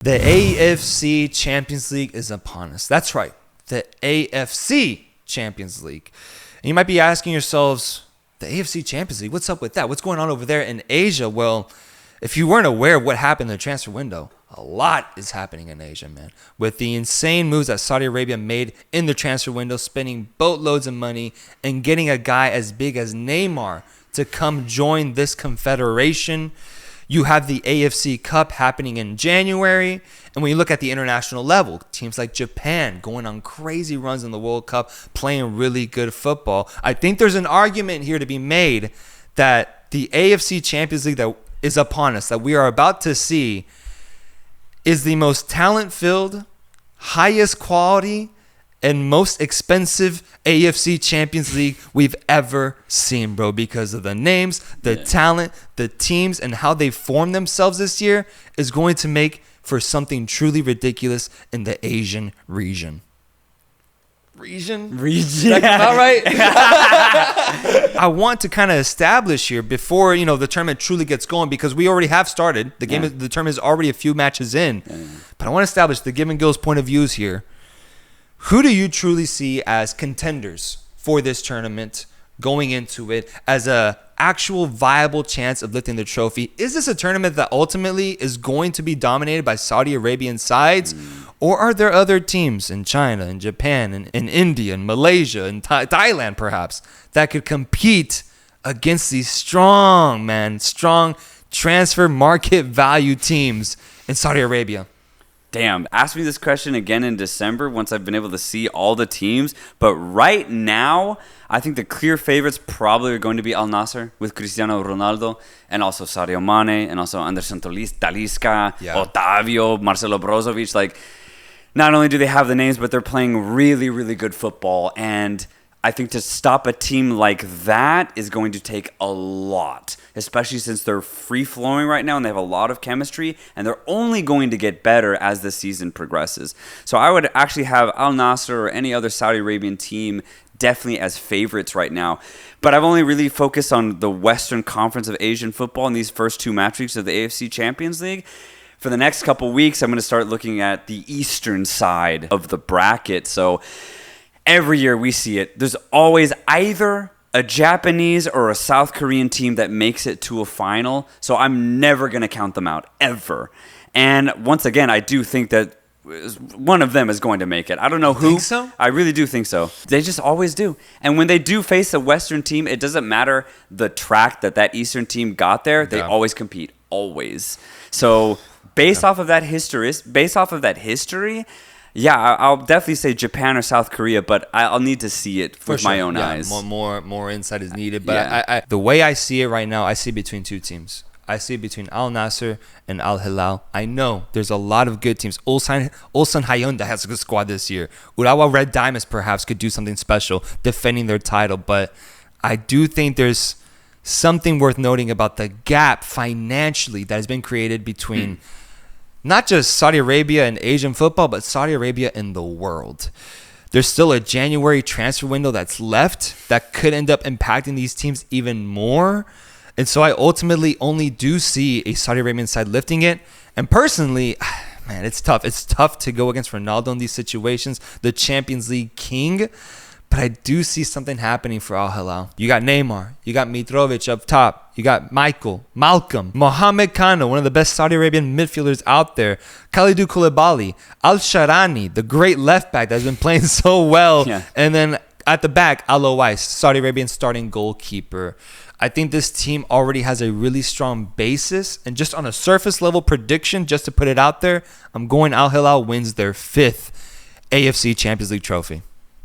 The AFC Champions League is upon us. That's right. The AFC Champions League. And you might be asking yourselves, the AFC Champions League, what's up with that? What's going on over there in Asia? Well, if you weren't aware of what happened in the transfer window, a lot is happening in Asia, man. With the insane moves that Saudi Arabia made in the transfer window, spending boatloads of money and getting a guy as big as Neymar to come join this confederation. You have the AFC Cup happening in January. And when you look at the international level, teams like Japan going on crazy runs in the World Cup, playing really good football. I think there's an argument here to be made that the AFC Champions League that is upon us, that we are about to see, is the most talent-filled, highest quality, and most expensive AFC Champions League we've ever seen, bro, because of the names, the talent, the teams, and how they formed themselves this year is going to make for something truly ridiculous in the Asian region. Region? Did I come out right? I want to kind of establish here before, the tournament truly gets going, because we already have started. The tournament is already a few matches in. But I want to establish the Give and Gill's point of views here. Who do you truly see as contenders for this tournament going into it as a actual viable chance of lifting the trophy? Is this a tournament that ultimately is going to be dominated by Saudi Arabian sides? Or are there other teams in China and Japan and in India and Malaysia and Thailand perhaps that could compete against these strong transfer market value teams in Saudi Arabia? Damn, ask me this question again in December once I've been able to see all the teams. But right now, I think the clear favorites probably are going to be Al-Nassr with Cristiano Ronaldo and also Sadio Mane and also Anderson Talisca, Otavio, Marcelo Brozovic. Like, not only do they have the names, but they're playing really, really good football. And I think to stop a team like that is going to take a lot, especially since they're free-flowing right now and they have a lot of chemistry, and they're only going to get better as the season progresses. So I would actually have Al-Nassr or any other Saudi Arabian team definitely as favorites right now. But I've only really focused on the Western Conference of Asian football in these first two match weeks of the AFC Champions League. For the next couple weeks, I'm going to start looking at the Eastern side of the bracket. So every year we see it. There's always either a Japanese or a South Korean team that makes it to a final. So I'm never going to count them out, ever. And once again, I do think that one of them is going to make it. I don't know who. Think so? I really do think so. They just always do. And when they do face a Western team, it doesn't matter the track that Eastern team got there. They always compete. Always. So based off of that history, yeah, I'll definitely say Japan or South Korea, but I'll need to see it with my own eyes. More insight is needed. But I, the way I see it right now, I see between two teams. I see it between Al-Nassr and Al-Hilal. I know there's a lot of good teams. Ulsan Hyundai has a good squad this year. Urawa Red Diamonds perhaps could do something special defending their title. But I do think there's something worth noting about the gap financially that has been created between not just Saudi Arabia and Asian football, but Saudi Arabia and the world. There's still a January transfer window that's left that could end up impacting these teams even more. And so I ultimately only do see a Saudi Arabian side lifting it. And personally, man, it's tough. It's tough to go against Ronaldo in these situations, the Champions League king. But I do see something happening for Al-Hilal. You got Neymar. You got Mitrovic up top. You got Malcolm, Mohamed Kano, one of the best Saudi Arabian midfielders out there. Khalidou Koulibaly, Al-Sharani, the great left back that's been playing so well. Yeah. And then at the back, Al-Owais, Saudi Arabian starting goalkeeper. I think this team already has a really strong basis. And just on a surface level prediction, just to put it out there, I'm going Al-Hilal wins their 5th AFC Champions League trophy.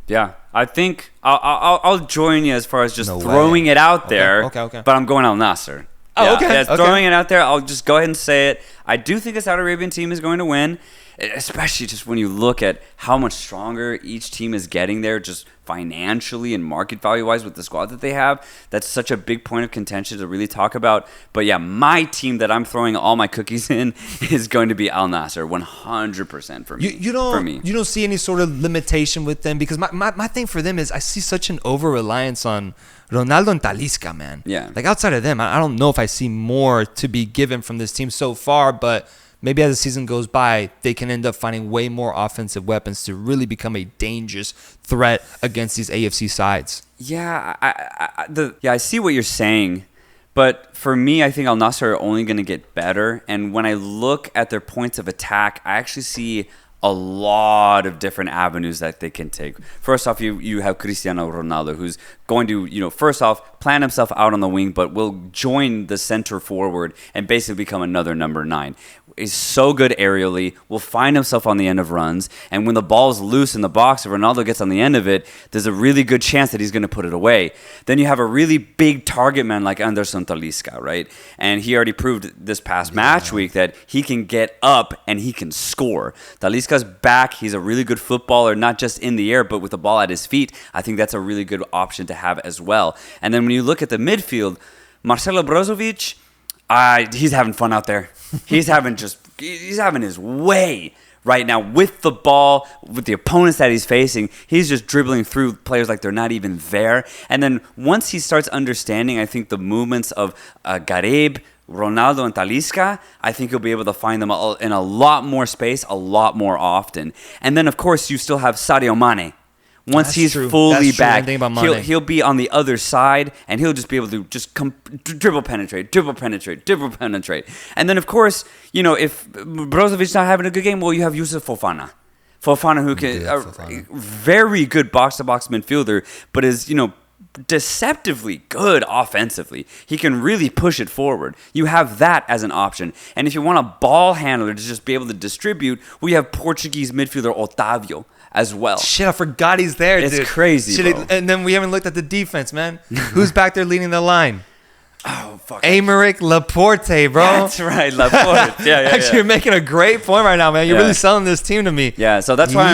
Yeah, I think I'll join you as far as just throwing it out there. Okay. But I'm going Al-Nassr. Throwing it out there, I'll just go ahead and say it. I do think a Saudi Arabian team is going to win, especially just when you look at how much stronger each team is getting there, just financially and market value-wise with the squad that they have. That's such a big point of contention to really talk about. But yeah, my team that I'm throwing all my cookies in is going to be Al-Nassr, 100% for me. You don't see any sort of limitation with them, because my thing for them is I see such an over-reliance on Ronaldo and Talisca, man. Yeah. Like outside of them, I don't know if I see more to be given from this team so far, but maybe as the season goes by, they can end up finding way more offensive weapons to really become a dangerous threat against these AFC sides. Yeah, I see what you're saying. But for me, I think Al-Nassr are only going to get better. And when I look at their points of attack, I actually see a lot of different avenues that they can take. First off, you have Cristiano Ronaldo, who's going to, first off, plan himself out on the wing, but will join the center forward and basically become another number 9. Is so good aerially, will find himself on the end of runs, and when the ball's loose in the box, if Ronaldo gets on the end of it, there's a really good chance that he's going to put it away. Then you have a really big target man like Anderson Talisca, right? And he already proved this past match week that he can get up and he can score. Talisca's back. He's a really good footballer, not just in the air, but with the ball at his feet. I think that's a really good option to have as well. And then when you look at the midfield, Marcelo Brozovic, he's having fun out there. He's having his way right now with the ball, with the opponents that he's facing. He's just dribbling through players like they're not even there. And then once he starts understanding, I think, the movements of Garib, Ronaldo, and Talisca, I think he'll be able to find them in a lot more space, a lot more often. And then, of course, you still have Sadio Mane. Once he's fully back, he'll be on the other side, and he'll just be able to just dribble penetrate. And then, of course, if Brozovic's not having a good game, well, you have Yusuf Fofana. Fofana, who can very good box-to-box midfielder, but is, deceptively good offensively. He can really push it forward. You have that as an option. And if you want a ball handler to just be able to distribute, we have Portuguese midfielder Otavio as well. Shit, I forgot he's there, dude. It's crazy, bro. And then we haven't looked at the defense, man. Who's back there leading the line? Oh, fuck. Aymeric Laporte, bro. That's right, Laporte. Yeah. Actually, you're making a great point right now, man. You're really selling this team to me. Yeah, so that's why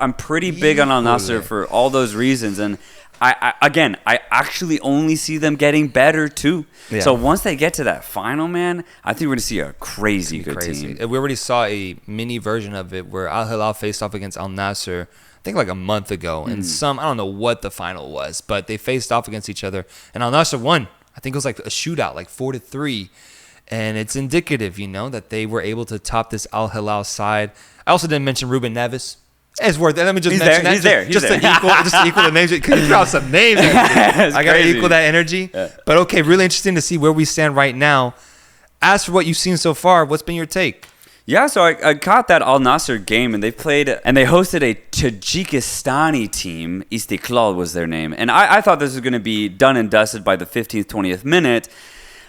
I'm pretty big on Al-Nassr for all those reasons. And I actually only see them getting better too. Yeah. So once they get to that final, man, I think we're going to see a crazy good team. We already saw a mini version of it where Al-Hilal faced off against Al-Nassr, I think like a month ago. And I don't know what the final was, but they faced off against each other. And Al-Nassr won. I think it was like a shootout, like 4-3. And it's indicative, that they were able to top this Al-Hilal side. I also didn't mention Ruben Neves. It's worth it. Let me just mention that. He's there. Just to equal the names. Could you drop some names? I got to equal that energy. Yeah. But okay, really interesting to see where we stand right now. As for what you've seen so far, what's been your take? Yeah, so I caught that Al-Nassr game, and they hosted a Tajikistani team. Istiklol was their name. And I thought this was going to be done and dusted by the 15th, 20th minute.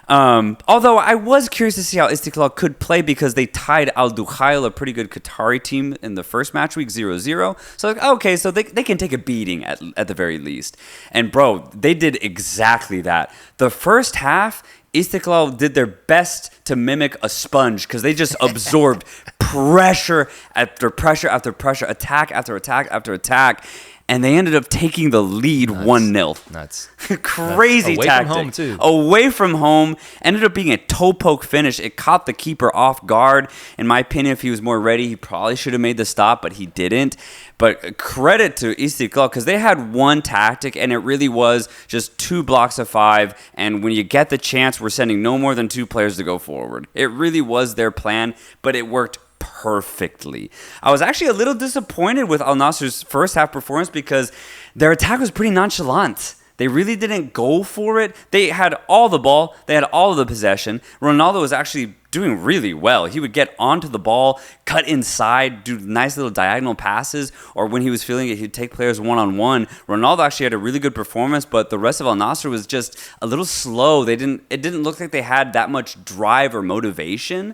Although I was curious to see how Istiklol could play because they tied Al-Duhail, a pretty good Qatari team, in the first match week 0-0. So so they can take a beating at the very least. And bro, they did exactly that. The first half, Istiklol did their best to mimic a sponge because they just absorbed pressure after pressure after pressure, attack after attack after attack. And they ended up taking the lead 1-0. Nuts. Crazy Away tactic. From home, too. Away from home. Ended up being a toe poke finish. It caught the keeper off guard. In my opinion, if he was more ready, he probably should have made the stop, but he didn't. But credit to Istiklol because they had one tactic, and it really was just 2 blocks of 5. And when you get the chance, we're sending no more than 2 players to go forward. It really was their plan, but it worked perfectly. I was actually a little disappointed with Al-Nassr's first half performance because their attack was pretty nonchalant. They really didn't go for it. They had all the ball. They had all of the possession. Ronaldo was actually doing really well. He would get onto the ball, cut inside, do nice little diagonal passes, or when he was feeling it, he'd take players one-on-one. Ronaldo actually had a really good performance, but the rest of Al-Nassr was just a little slow. It didn't look like they had that much drive or motivation.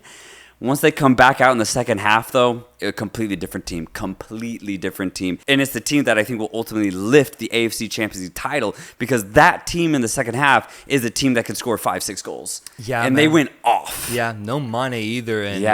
Once they come back out in the second half, though, a completely different team. And it's the team that I think will ultimately lift the AFC Champions League title because that team in the second half is the team that can score 5-6 goals. Yeah, and they went off. Yeah, no Mane either. And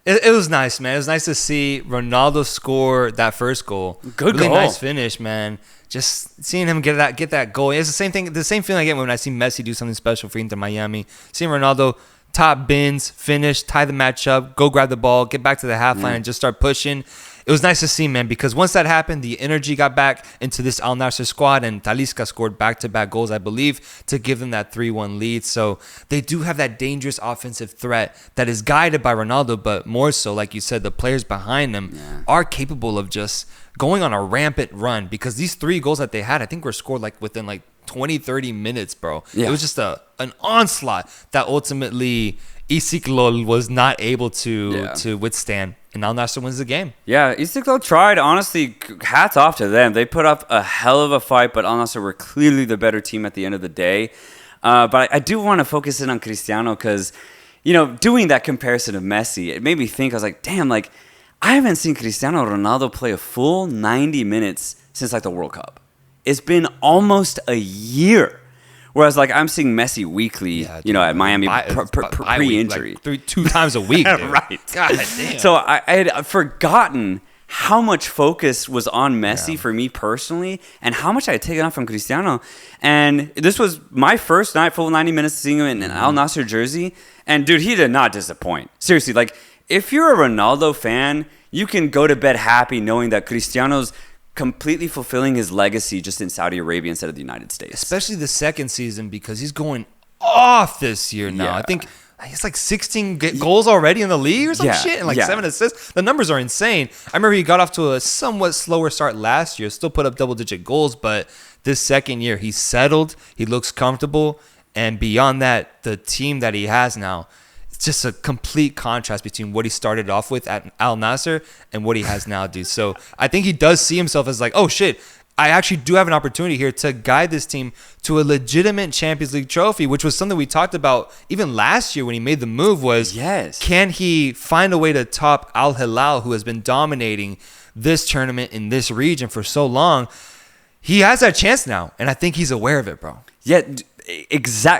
it was nice, man. It was nice to see Ronaldo score that first goal. Good really goal. Nice finish, man. Just seeing him get that goal. It's the same feeling I get when I see Messi do something special for Inter Miami. Seeing Ronaldo top bins, finish, tie the match up, go grab the ball, get back to the half line and just start pushing. it was nice to see, man, because once that happened, the energy got back into this Al-Nassr squad, and Talisca scored back-to-back goals, I believe, to give them that 3-1 lead. So they do have that dangerous offensive threat that is guided by Ronaldo, but more so, like you said, the players behind them are capable of just going on a rampant run, because these 3 goals that they had, I think were scored like within like 20, 30 minutes, bro. Yeah. It was just an onslaught that ultimately Istiklol was not able to withstand, and Al-Nassr wins the game. Yeah, Istiklol tried. Honestly, hats off to them. They put up a hell of a fight, but Al-Nassr were clearly the better team at the end of the day. But I do want to focus in on Cristiano because, doing that comparison of Messi, it made me think, I was like, damn, like, I haven't seen Cristiano Ronaldo play a full 90 minutes since like the World Cup. It's been almost a year. Whereas, like, I'm seeing Messi weekly, at Miami pre-injury. Like 2 times a week, dude. Right. God damn. So I had forgotten how much focus was on Messi for me personally and how much I had taken off from Cristiano. And this was my first night, full 90 minutes seeing him in an Al-Nassr jersey. And, dude, he did not disappoint. Seriously, like, if you're a Ronaldo fan, you can go to bed happy knowing that Cristiano's completely fulfilling his legacy just in Saudi Arabia instead of the United States. Especially the second season, because he's going off this year now. I think he's like 16 goals already in the league or some shit, and like 7 assists. The numbers are insane. I remember he got off to a somewhat slower start last year, still put up double-digit goals, but this second year, he's settled, he looks comfortable, and beyond that, the team that he has now, it's just a complete contrast between what he started off with at Al-Nassr and what he has now, dude. So I think he does see himself as like, oh shit, I actually do have an opportunity here to guide this team to a legitimate Champions League trophy, which was something we talked about even last year when he made the move was, can he find a way to top Al-Hilal, who has been dominating this tournament in this region for so long? He has that chance now, and I think he's aware of it, bro. Yeah,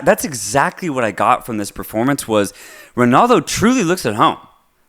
that's exactly what I got from this performance was Ronaldo truly looks at home.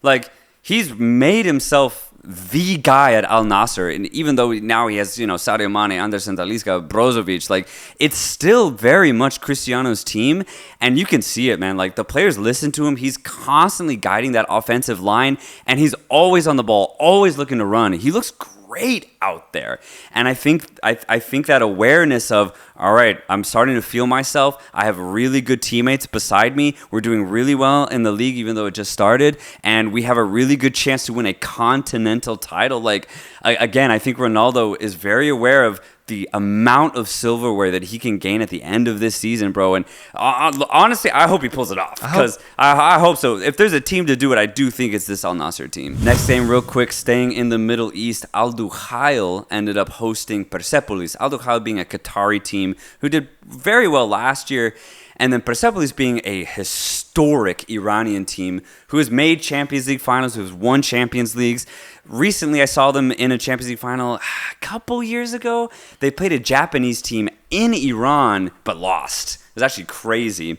Like, he's made himself the guy at Al-Nassr, and even though now he has, Sadio Mane, Anderson, Talisca, Brozovic, like, it's still very much Cristiano's team, and you can see it, man. Like, the players listen to him. He's constantly guiding that offensive line, and he's always on the ball, always looking to run. He looks great out there, and I think that awareness of, all right, I'm starting to feel myself. I have really good teammates beside me. We're doing really well in the league, even though it just started, and we have a really good chance to win a continental title. Like, again, I think Ronaldo is very aware of the amount of silverware that he can gain at the end of this season, bro. And honestly, I hope he pulls it off, because I hope so. If there's a team to do it, I do think it's this Al-Nassr team. Next game, real quick, staying in the Middle East, Al-Duhail ended up hosting Persepolis. Al-Duhail being a Qatari team who did very well last year, and then Persepolis being a historic Iranian team who has made Champions League finals, who has won Champions Leagues. Recently, I saw them in a Champions League final a couple years ago. They played a Japanese team in Iran, but lost. It was actually crazy.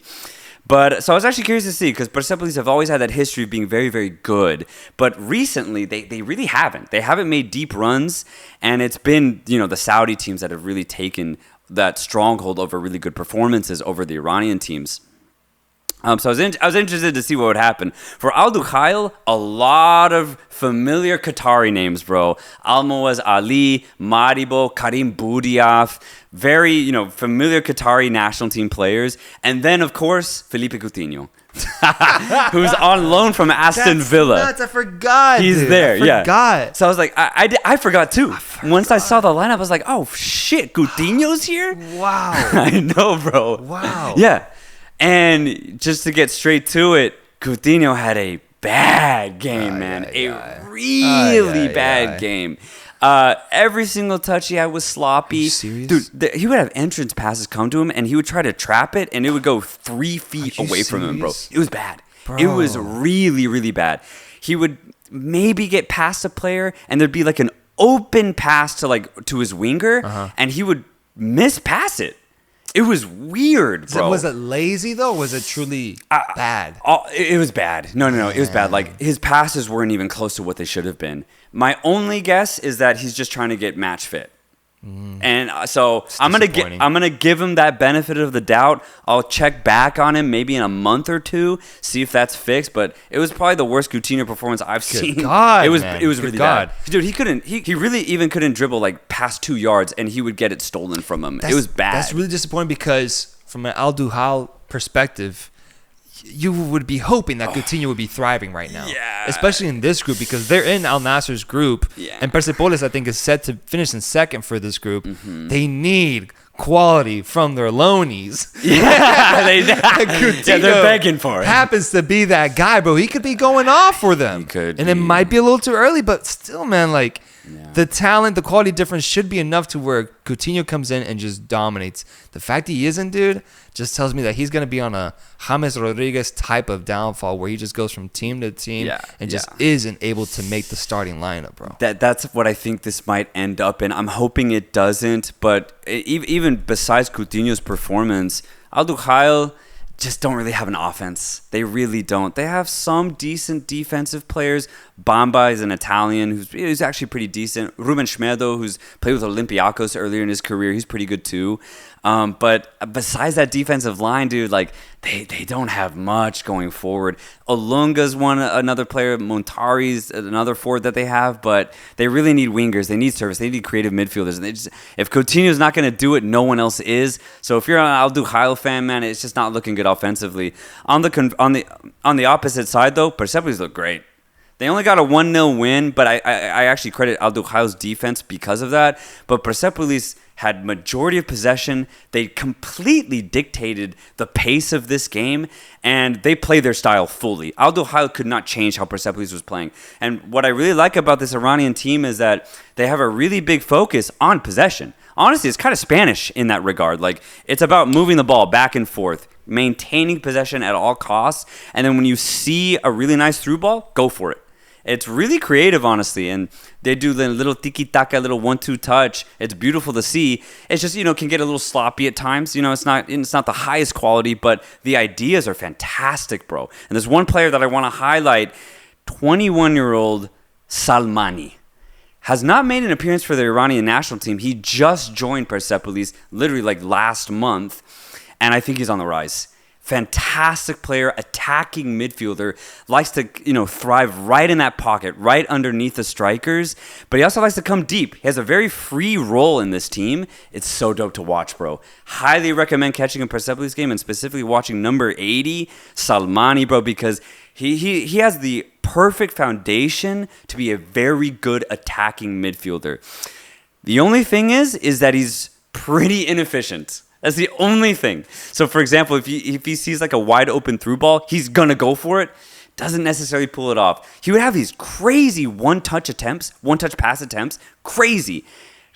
But so I was actually curious to see, because Persepolis have always had that history of being very, very good. But recently, they really haven't. They haven't made deep runs, and it's been, the Saudi teams that have really taken that stronghold over really good performances over the Iranian teams. So I was interested to see what would happen. For Al-Duhail, a lot of familiar Qatari names, bro. Almoaz Ali, Maribo, Karim Boudiaf, very, familiar Qatari national team players. And then, of course, Felipe Coutinho, who's on loan from Aston Villa. Nuts, I forgot. He's there, I forgot. So I was like, I forgot too. Once I saw the lineup, I was like, oh shit, Coutinho's here? Wow. I know, bro. Wow. Yeah. And just to get straight to it, Coutinho had a bad game, man. A really bad game. Every single touch he had was sloppy. Are you serious? Dude, he would have entrance passes come to him, and he would try to trap it, and it would go 3 feet away from him, bro. It was bad. Bro. It was really, really bad. He would maybe get past a player, and there'd be like an open pass to his winger, and he would mispass it. It was weird, bro. Was it lazy, though? Or was it truly bad? It was bad. No. It was bad. Like, his passes weren't even close to what they should have been. My only guess is that he's just trying to get match fit. And so I'm gonna give him that benefit of the doubt. I'll check back on him maybe in a month or two, see if that's fixed. But it was probably the worst Coutinho performance I've seen. God, it was man. it was Good really God. bad, dude. He really even couldn't dribble like past 2 yards, and he would get it stolen from him. It was bad. That's really disappointing because from an Al-Duhail perspective, you would be hoping that Coutinho would be thriving right now. Yeah. Especially in this group because they're in Al-Nassr's group. Yeah. And Persepolis, I think, is set to finish in second for this group. Mm-hmm. They need quality from their loanies. Yeah, Coutinho they're begging for it. Happens to be that guy, bro. He could be going off for them. He could And it be. might be a little too early, but still, man, like... The talent, the quality difference should be enough to where Coutinho comes in and just dominates. The fact he isn't, dude, just tells me that he's going to be on a James Rodriguez type of downfall where he just goes from team to team and just isn't able to make the starting lineup, bro. That's what I think this might end up in. I'm hoping it doesn't, but even besides Coutinho's performance, Al-Duhail just don't really have an offense. They really don't. They have some decent defensive players. Bamba is an Italian who's actually pretty decent. Ruben Schmedo, who's played with Olympiacos earlier in his career, he's pretty good too. But besides that defensive line, dude, like they don't have much going forward. Olunga's another player. Montari's another forward that they have, but they really need wingers. They need service. They need creative midfielders. And if Coutinho's not going to do it, no one else is. So if you're an Al-Duhail fan, man, it's just not looking good offensively. On the opposite side, though, Persepolis look great. They only got a 1-0 win, but I actually credit Al-Duhail's defense because of that. But Persepolis had majority of possession. They completely dictated the pace of this game, and they played their style fully. Al-Duhail could not change how Persepolis was playing. And what I really like about this Iranian team is that they have a really big focus on possession. Honestly, it's kind of Spanish in that regard. Like, it's about moving the ball back and forth, maintaining possession at all costs, and then when you see a really nice through ball, go for it. It's really creative, honestly, and they do the little tiki-taka, little 1-2 touch. It's beautiful to see. It's just, can get a little sloppy at times. It's not the highest quality, but the ideas are fantastic, bro. And there's one player that I want to highlight, 21-year-old Salmani. Has not made an appearance for the Iranian national team. He just joined Persepolis literally like last month, and I think he's on the rise. Fantastic player, attacking midfielder, likes to, thrive right in that pocket, right underneath the strikers, but he also likes to come deep. He has a very free role in this team. It's so dope to watch, bro. Highly recommend catching a Persepolis game and specifically watching number 80, Salmani, bro, because he has the perfect foundation to be a very good attacking midfielder. The only thing is that he's pretty inefficient. That's the only thing. So, for example, if he sees like a wide open through ball, he's going to go for it. Doesn't necessarily pull it off. He would have these crazy one-touch pass attempts. Crazy.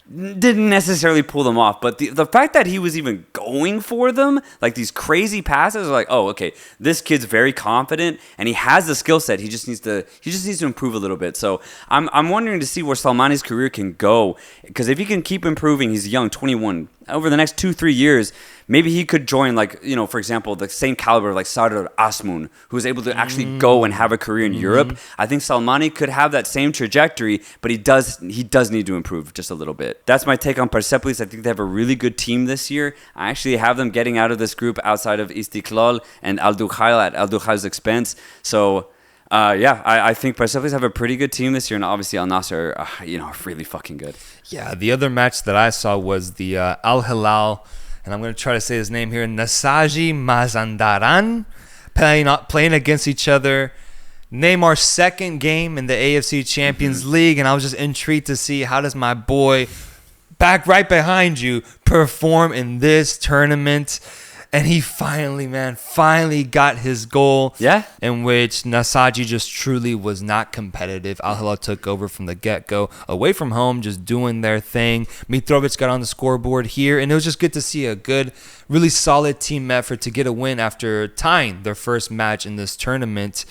Didn't necessarily pull them off. But the fact that he was even going for them, like these crazy passes, are like, oh, okay, this kid's very confident and he has the skill set. He just needs to improve a little bit. So I'm wondering to see where Salmani's career can go. Because if he can keep improving, he's young, 21. Over the next 2-3 years, maybe he could join, for example, the same caliber like Sardar Asmoon, who's able to actually go and have a career in Europe. I think Salmani could have that same trajectory, but he does need to improve just a little bit. That's my take on Persepolis. I think they have a really good team this year. I actually have them getting out of this group outside of Istiklol and Al-Duhail at Al-Duhail's expense. So, I think Persepolis have a pretty good team this year, and obviously Al-Nassr, are really fucking good. Yeah, the other match that I saw was the Al-Hilal, and I'm going to try to say his name here, Nassaji Mazandaran, playing against each other. Neymar's second game in the AFC Champions League, and I was just intrigued to see how does my boy, back right behind you, perform in this tournament. And he finally got his goal. Yeah. In which Nassaji just truly was not competitive. Al-Hilal took over from the get-go. Away from home, just doing their thing. Mitrovic got on the scoreboard here. And it was just good to see a good, really solid team effort to get a win after tying their first match in this tournament.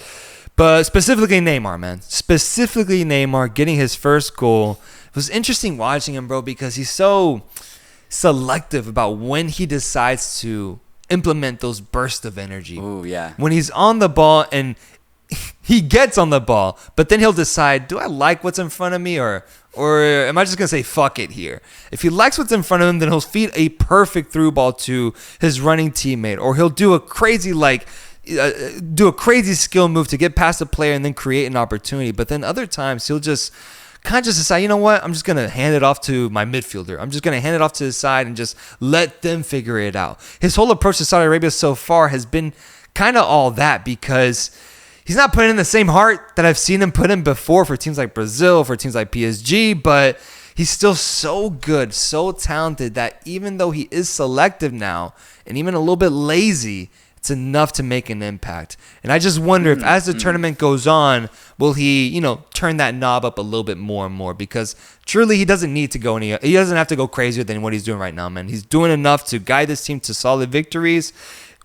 But specifically Neymar, man. Specifically Neymar getting his first goal. It was interesting watching him, bro, because he's so selective about when he decides to implement those bursts of energy. Ooh, yeah. When he's on the ball and he gets on the ball, but then he'll decide, do I like what's in front of me or am I just going to say fuck it here? If he likes what's in front of him, then he'll feed a perfect through ball to his running teammate, or he'll do a crazy skill move to get past the player and then create an opportunity. But then other times he'll just kind of just decide, you know what? I'm just going to hand it off to my midfielder. I'm just going to hand it off to the side and just let them figure it out. His whole approach to Saudi Arabia so far has been kind of all that, because he's not putting in the same heart that I've seen him put in before for teams like Brazil, for teams like PSG, but he's still so good, so talented that even though he is selective now and even a little bit lazy, it's enough to make an impact. And I just wonder if as the tournament goes on, will he, turn that knob up a little bit more and more, because truly he doesn't need to go he doesn't have to go crazier than what he's doing right now, man. He's doing enough to guide this team to solid victories.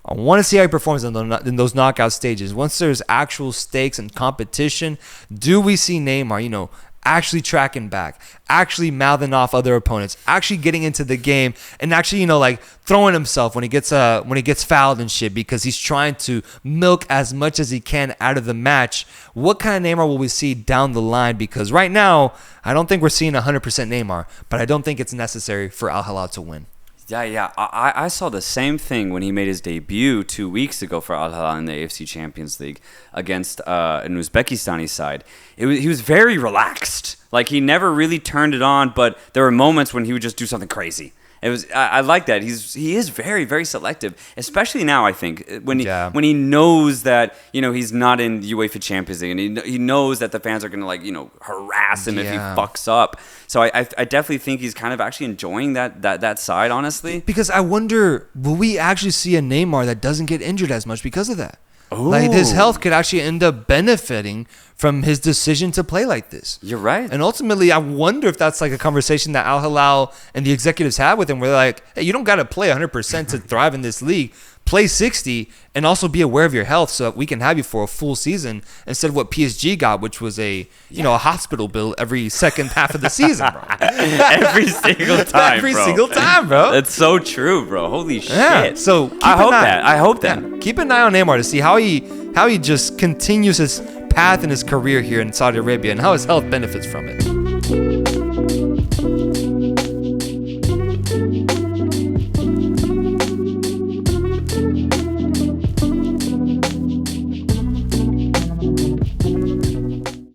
I want to see how he performs in those knockout stages. Once there's actual stakes and competition, do we see Neymar, actually tracking back, actually mouthing off other opponents, actually getting into the game, and actually, throwing himself when he gets fouled and shit, because he's trying to milk as much as he can out of the match? What kind of Neymar will we see down the line? Because right now, I don't think we're seeing 100% Neymar, but I don't think it's necessary for Al-Hilal to win. Yeah. I saw the same thing when he made his debut 2 weeks ago for Al-Hilal in the AFC Champions League against an Uzbekistani side. He was very relaxed. Like, he never really turned it on, but there were moments when he would just do something crazy. I like that. He is very, very selective, especially now, I think, when he knows that, he's not in UEFA Champions League, and he knows that the fans are going to, harass him if he fucks up. So I definitely think he's kind of actually enjoying that side, honestly. Because I wonder, will we actually see a Neymar that doesn't get injured as much because of that? Ooh. Like, his health could actually end up benefiting from his decision to play like this. You're right. And ultimately, I wonder if that's like a conversation that Al-Hilal and the executives have with him, where they're like, hey, you don't got to play 100% to thrive in this league. Play 60 and also be aware of your health so that we can have you for a full season, instead of what PSG got, which was a hospital bill every second half of the season, bro. Every single time, bro. That's so true, bro. Holy shit. Yeah. So I hope that. Yeah, keep an eye on Neymar to see how he just continues his path in his career here in Saudi Arabia and how his health benefits from it.